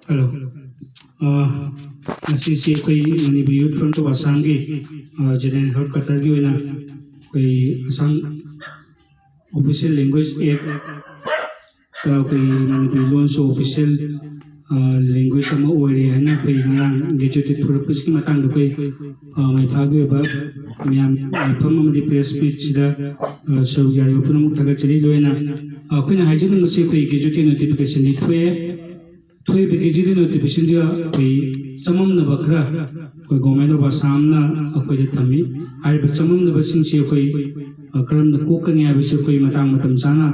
hello Assisi कोई Manipur youth front of Assam की general head quarter की होना कोई असम ऑफिशियल लैंग्वेज एक्ट का कोई मणिपुर लोन सो ऑफिशियल लैंग्वेज अमा ओरे है ना कोई नरंग गेजुटेड थोरपस की मतंग कोई मैथागे बा मियाम फम अमदी प्रेस मीट सिदा सौजारी पुनमुक तगा चली लोयना अखोइना हाइजिन ngasi कोई गेजुटेड नोटिफिकेशन लिथुए थोई बेगिजिदी नोटिफिकेशन दिया कोई चमम न बखरा कोई गवर्नमेंट ऑफ असम ना कोई थमी आइ चमम न बसिंग से कोई करम न कोकनी है बिसे कोई मतंग मतम चाना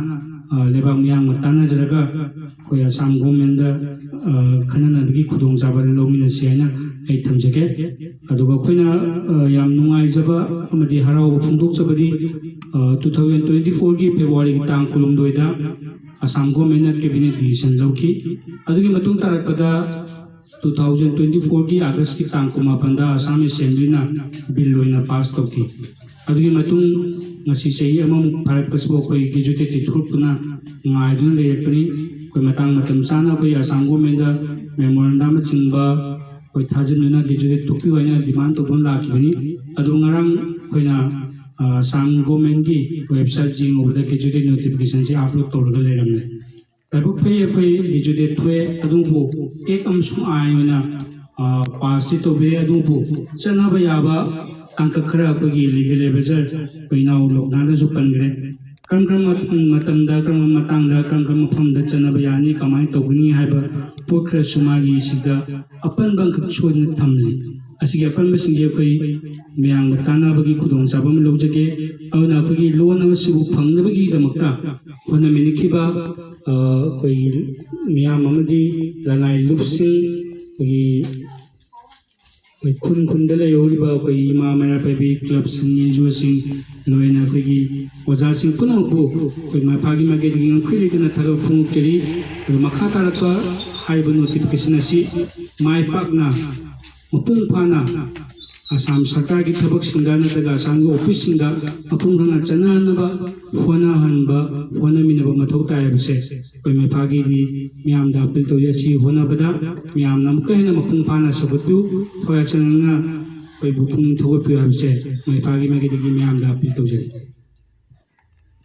लेबा मियां मताना जरगा कोई असम गवर्नमेंट दा खनन बगी खुदोंग जाबा लोमिना सेना आई थमजगे अदुगा कोइना याम नुंगाइ जबा अमदी हराव फुंदोक जबदी 2024 की फेब्रुआरी की तांग कुलुमदोइदा असम गवर्नमेंट कैबिनेट डिसीजन लौकी अदुगी मतुंग तारकदा 2024 की अगस्त की तांग कुमापंदा असम असेंबली ना bill लोइना pass तौकी अदुगी मतुंग ngasi sei amam bharat pasbo koi gejuted thurpuna ngaidun leyakni koi matang matam chana koi asam government da memorandum chingba koi thajunna gejuted thupi hoina demand to bon lakibani adu ngarang koina asam government ki website jing over the gejuted notification se upload torga leramne abuk pe koi gejuted thue adu bo ek amsung ayona pass to be adu bo chana ba yaba अंक खरा कोई legal एवेजर कोई ना लोकना जो पनगरे कम कम मतमदा कम मतंगदा कम कम मफमदा चनब यानी कमाई तोगनी हाइबा पोखर सुमागी सिदा अपन बंक छोन थमले असि अपन बसिंगे कोई मियांग ताना बगी खुदोंग साबम लौजगे अवना कोई लोन अमसिबु फंगबगी दमक्ता होना मिनिखिबा कोई मियां ममदी लनाई लुपसिंग कोई खुन खुंदले योरिबा कोई इमा मया पेबी क्लब सिंग जुसिंग लोइना कोई ओजा सिंग पुनो को कोई माफागी मागे दिंग खिलि तना थरो फुंग केरी मखा तारका हाइब नोटिफिकेशन असि माय पाकना मपुंग फाना असम सरकार की थबक सिंगा नतगा असम ऑफिस सिंगा मपुंग हंगा चनानबा फोना हनबा फोना मिनबा मथौ तायबसे कोई माफागी दी मियाम दा अपील तो यसी होना बदा मियाम नम कहना मपुंग फाना सबतु थोया चनना कोई बुपुंग थोगपियो हबसे माफागी मागे दी मियाम दा अपील तो जाय